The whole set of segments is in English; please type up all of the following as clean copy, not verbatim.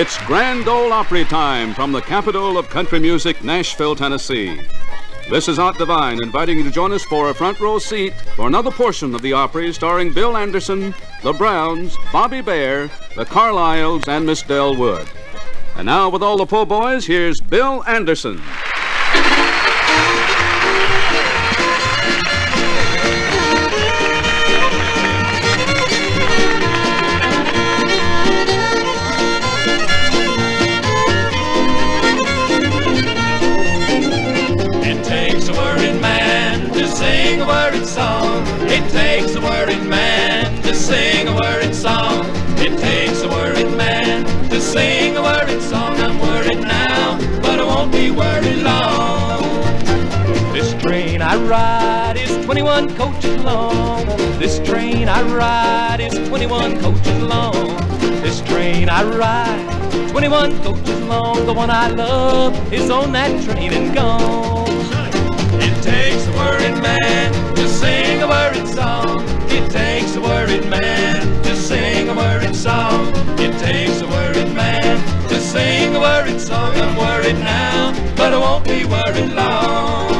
It's Grand Ole Opry time from the capital of country music, Nashville, Tennessee. This is Art Divine inviting you to join us for a front row seat for another portion of the Opry starring Bill Anderson, the Browns, Bobby Bare, the Carlisles, and Miss Del Wood. And now, with all the po' boys, here's Bill Anderson. It takes a worried man to sing a worried song. It takes a worried man to sing a worried song. I'm worried now, but I won't be worried long. This train I ride is 21 coaches long. This train I ride is 21 coaches long. This train I ride, 21 coaches long. The one I love is on that train and gone. It takes a worried man to sing a worried song. It takes a worried man to sing a worried song. It takes a worried man to sing a worried song. I'm worried now, but I won't be worried long.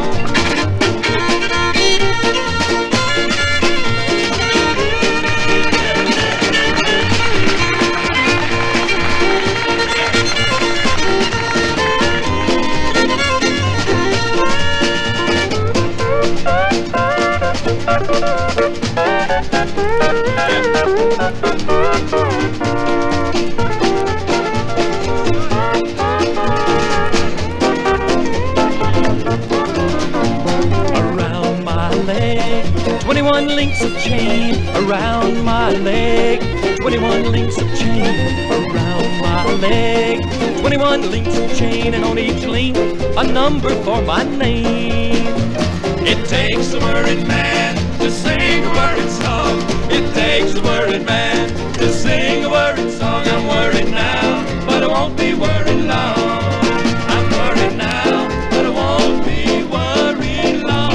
Around my leg, 21 links of chain. Around my leg, 21 links of chain. Around my leg, 21 links of chain, and on each link a number for my name. It takes a worried man to sing a worried song. It takes a worried man to sing a worried song. I'm worried now, but I won't be worried long. I'm worried now, but I won't be worried long.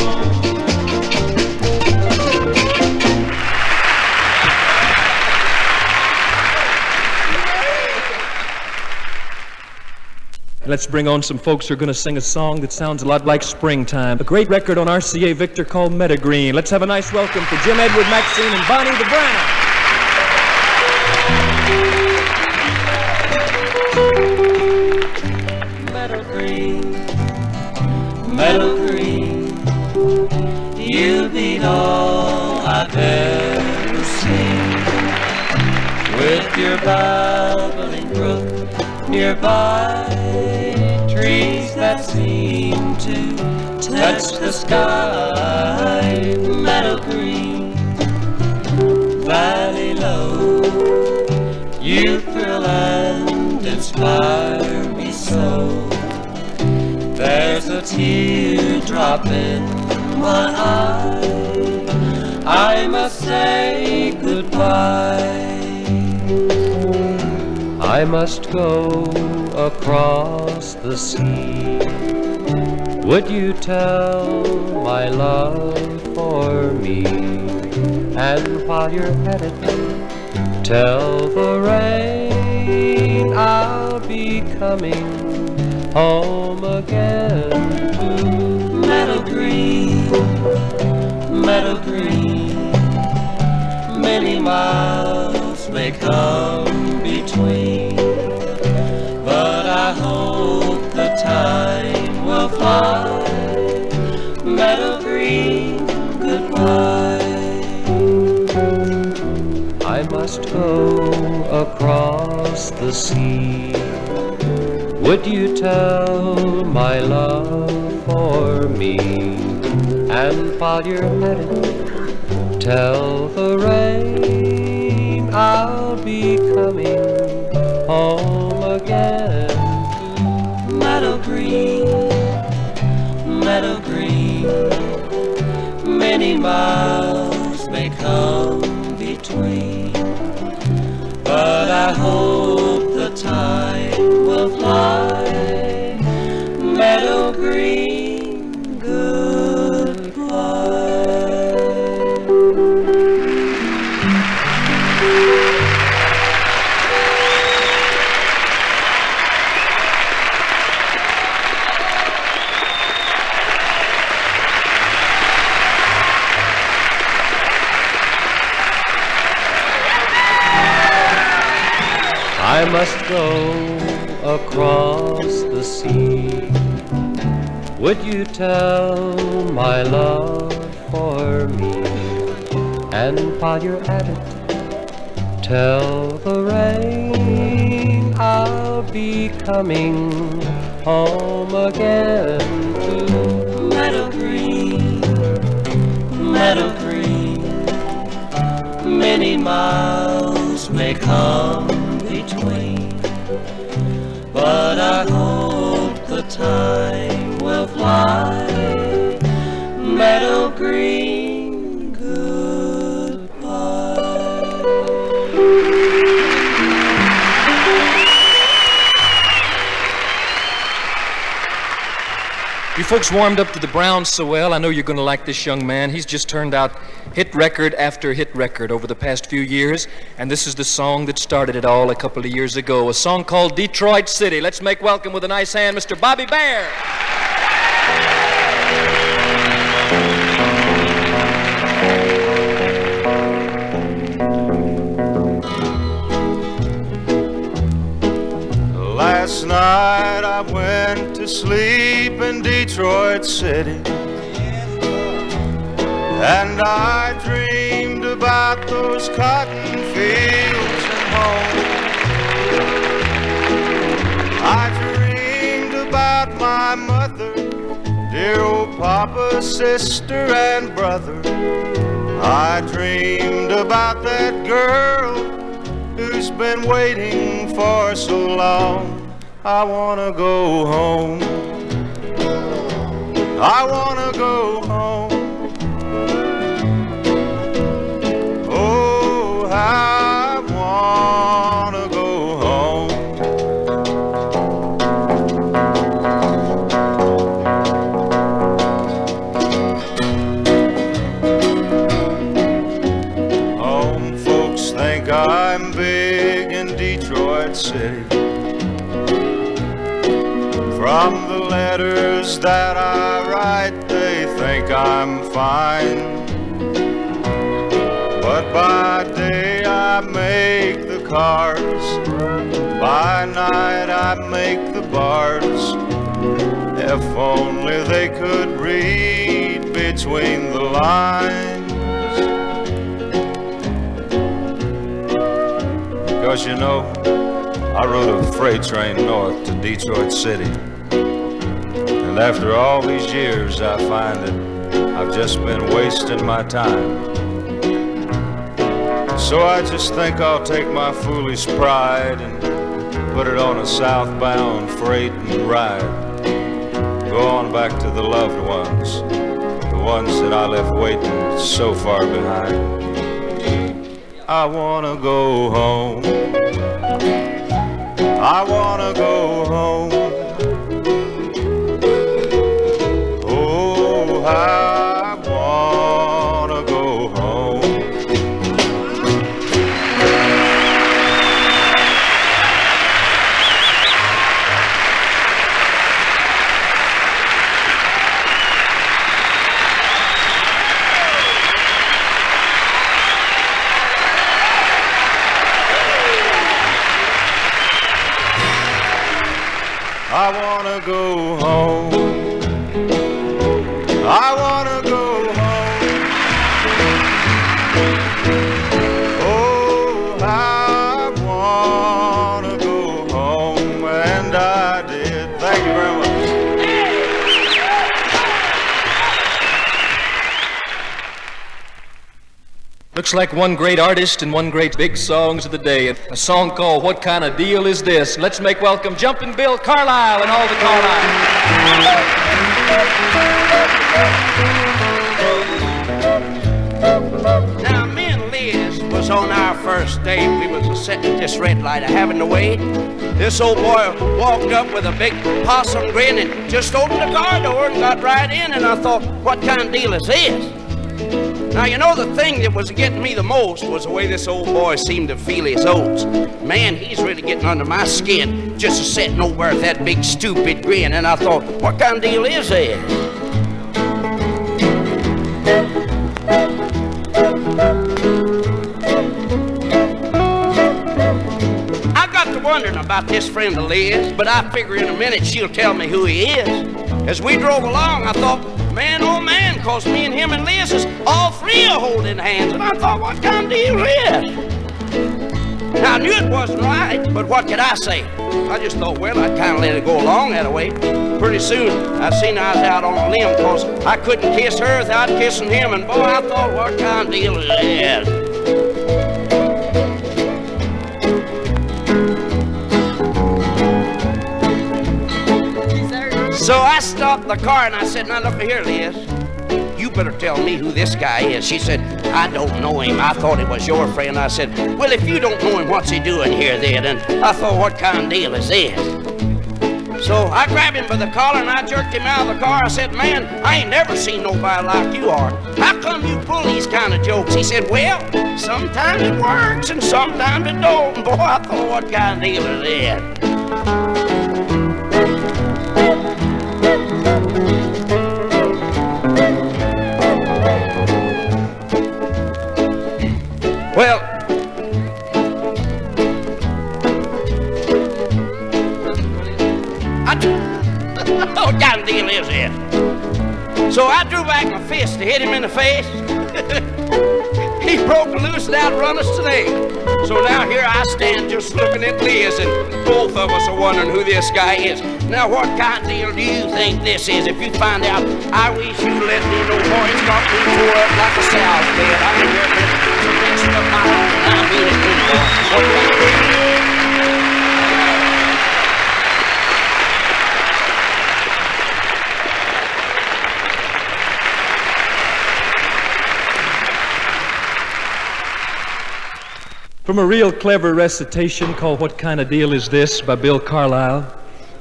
Let's bring on some folks who are going to sing a song that sounds a lot like springtime. A great record on RCA Victor called Meadowgreen. Let's have a nice welcome for Jim Edward, Maxine, and Bonnie the Brown. Meadowgreen, Meadowgreen, you beat all I've ever seen. With your babbling brook nearby, trees that seem to touch the sky. Meadow green, valley low, you thrill and inspire me so. There's a teardrop in my eye, I must say goodbye. I must go across the sea. Would you tell my love for me? And while you're headed, tell the rain I'll be coming home again to Meadow Green, Meadow Green. Many miles may come between, but I hope the time will fly. Meadow Green, goodbye. I must go across the sea. Would you tell my love for me? And while you're headed, tell the rain I'll be coming home again to Meadow Green, Meadow Green. Many miles may come between, but I hope the time will fly. Meadow Green, goodbye. must go across the sea, would you tell my love for me? And while you're at it, tell the rain I'll be coming home again to Meadow Green, Meadow Green. Many miles may come between, but I hope the time will fly. Meadow Green, goodbye. You folks warmed up to the Browns so well, I know you're going to like this young man. He's just turned out hit record after hit record over the past few years, and this is the song that started it all a couple of years ago, a song called Detroit City. Let's make welcome with a nice hand, Mr. Bobby Bear. Last night I went to sleep in Detroit City, and I dreamed about those cotton fields and home. I dreamed about my mother, dear old Papa, sister, and brother. I dreamed about that girl who's been waiting for so long. I wanna go home. I wanna go home. Oh, I wanna go home. Home folks think I'm big in Detroit City. From the letters that I write, they think I'm fine. But by day I make the cars, by night I make the bars. If only they could read between the lines. Because you know, I rode a freight train north to Detroit City. And after all these years, I find that I've just been wasting my time. So I just think I'll take my foolish pride and put it on a southbound freight and ride. Go on back to the loved ones, the ones that I left waiting so far behind. I wanna go home. I wanna go home. Oh, I wanna go home. I wanna go home. I wanna go home. Oh, I wanna go home, and I did. Thank you very much. Looks like one great artist and one great big songs of the day. A song called What Kind of Deal Is This? Let's make welcome Jumpin' Bill Carlisle and all the Carlisle. Now, me and Liz was on our first date. We was sitting at this red light, having to wait. This old boy walked up with a big possum grin and just opened the car door and got right in. And I thought, what kind of deal is this? Now, you know, the thing that was getting me the most was the way this old boy seemed to feel his oats. Man, he's really getting under my skin, just sitting over with that big stupid grin. And I thought, what kind of deal is this? I got to wondering about this friend of Liz, but I figure in a minute she'll tell me who he is. As we drove along, I thought, man, oh man, 'cause me and him and Liz is all three are holding hands. And I thought, what kind of deal is this? Now, I knew it wasn't right, but what could I say? I just thought, well, I'd kind of let it go along that way. Pretty soon, I seen I was out on a limb, 'cause I couldn't kiss her without kissing him. And boy, I thought, what kind of deal is this? So I stopped the car and I said, now look here, Liz. You better tell me who this guy is. She said, I don't know him. I thought he was your friend. I said, well, if you don't know him, what's he doing here then? And I thought, what kind of deal is this? So I grabbed him by the collar and I jerked him out of the car. I said, man, I ain't never seen nobody like you are. How come you pull these kind of jokes? He said, well, sometimes it works and sometimes it don't. And boy, I thought, what kind of deal is this? Well, what kind of deal is this? So I drew back my fist to hit him in the face. He broke loose and outrun us today. So now here I stand just looking at Liz, and both of us are wondering who this guy is. Now what kind of deal do you think this is? If you find out, I wish you'd let me know, boy. It's got me tore up like a salad bed. I'm in here mixing up my life, and I mean it, boy. From a real clever recitation called What Kind of Deal Is This by Bill Carlisle,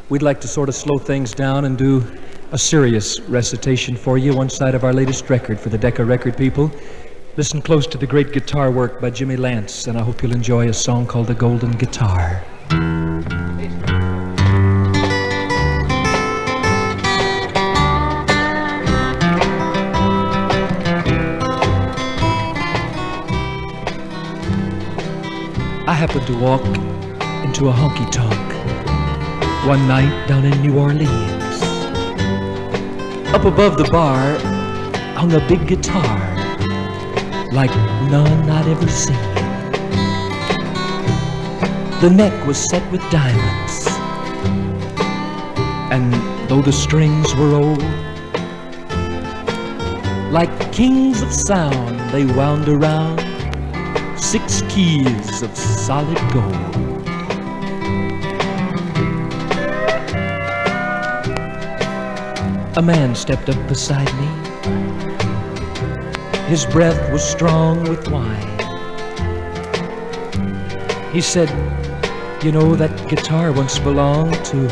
we'd like to sort of slow things down and do a serious recitation for you, one side of our latest record for the Decca record people. Listen close to the great guitar work by Jimmy Lance, and I hope you'll enjoy a song called The Golden Guitar. I happened to walk into a honky-tonk one night down in New Orleans. Up above the bar hung a big guitar like none I'd ever seen. The neck was set with diamonds, and though the strings were old, like kings of sound they wound around 6 keys of solid gold. A man stepped up beside me. His breath was strong with wine. He said, you know, that guitar once belonged to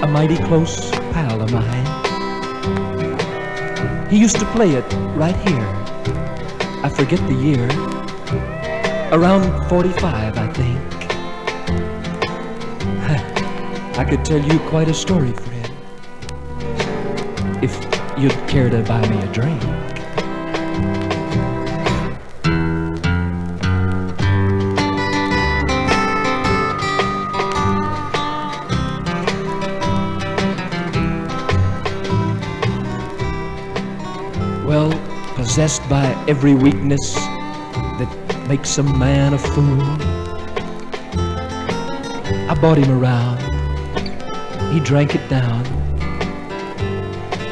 a mighty close pal of mine. He used to play it right here. I forget the year. Around 45, I think. I could tell you quite a story, friend, if you'd care to buy me a drink. Well, possessed by every weakness that makes a man a fool, I bought him around. He drank it down,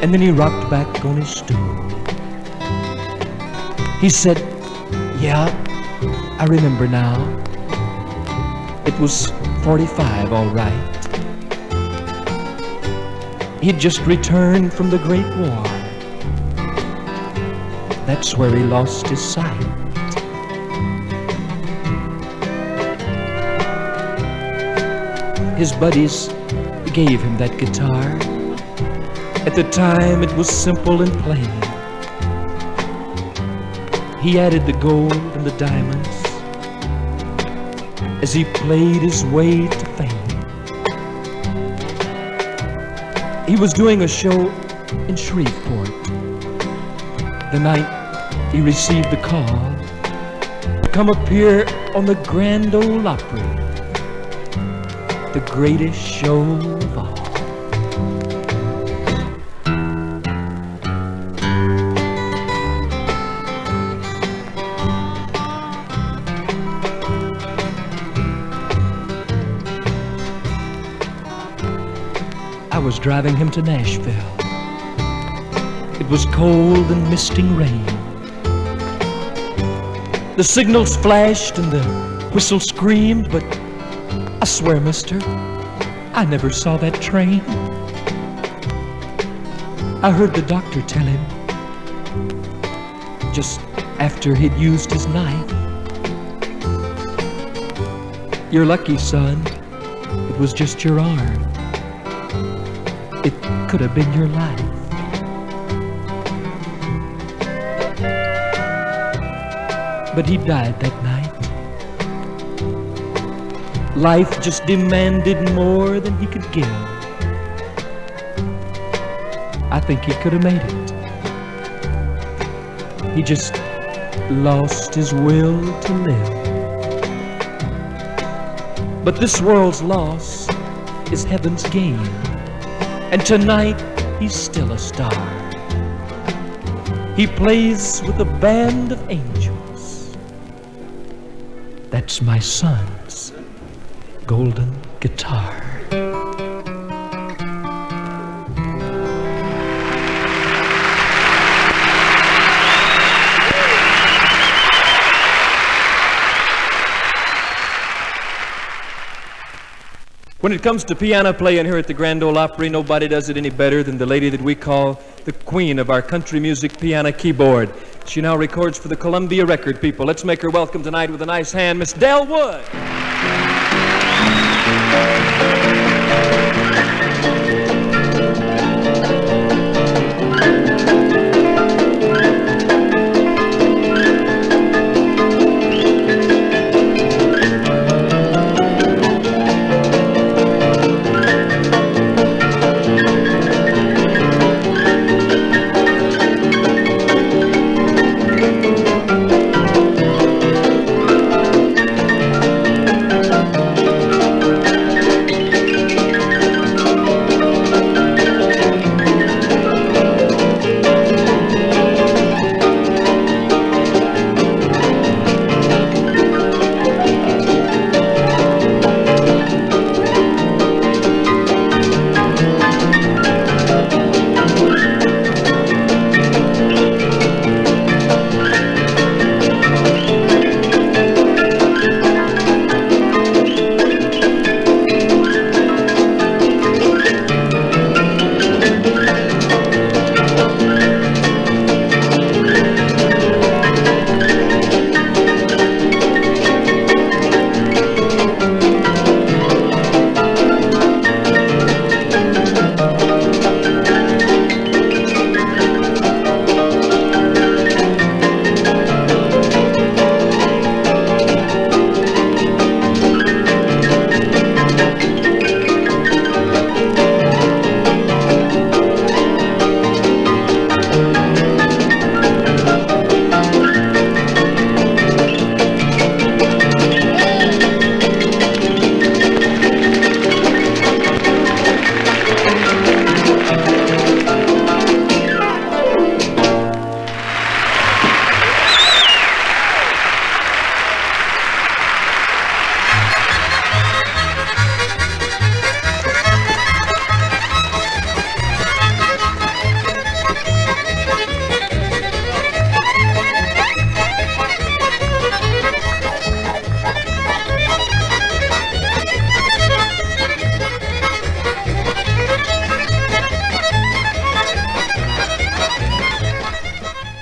and then he rocked back on his stool. He said, yeah, I remember now. It was 45, all right. He'd just returned from the Great War. That's where he lost his sight. His buddies gave him that guitar. At the time it was simple and plain. He added the gold and the diamonds as he played his way to fame. He was doing a show in Shreveport the night he received the call to come appear on the Grand Ole Opry. the greatest show of all. I was driving him to Nashville. It was cold and misting rain. The signals flashed and the whistle screamed, but I swear, mister, I never saw that train. I heard the doctor tell him, just after he'd used his knife, "You're lucky, son. It was just your arm. It could have been your life." But he died that night. Life just demanded more than he could give. I think he could have made it. He just lost his will to live. But this world's loss is heaven's gain. And tonight, he's still a star. He plays with a band of angels. That's my son's golden guitar. When it comes to piano playing here at the Grand Ole Opry, nobody does it any better than the lady that we call the queen of our country music piano keyboard. She now records for the Columbia record people. Let's make her welcome tonight with a nice hand, Miss Del Wood.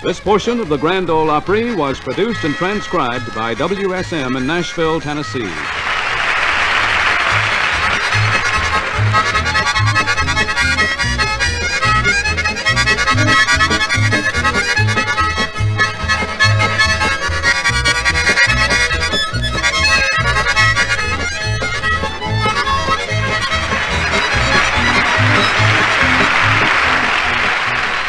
This portion of the Grand Ole Opry was produced and transcribed by WSM in Nashville, Tennessee.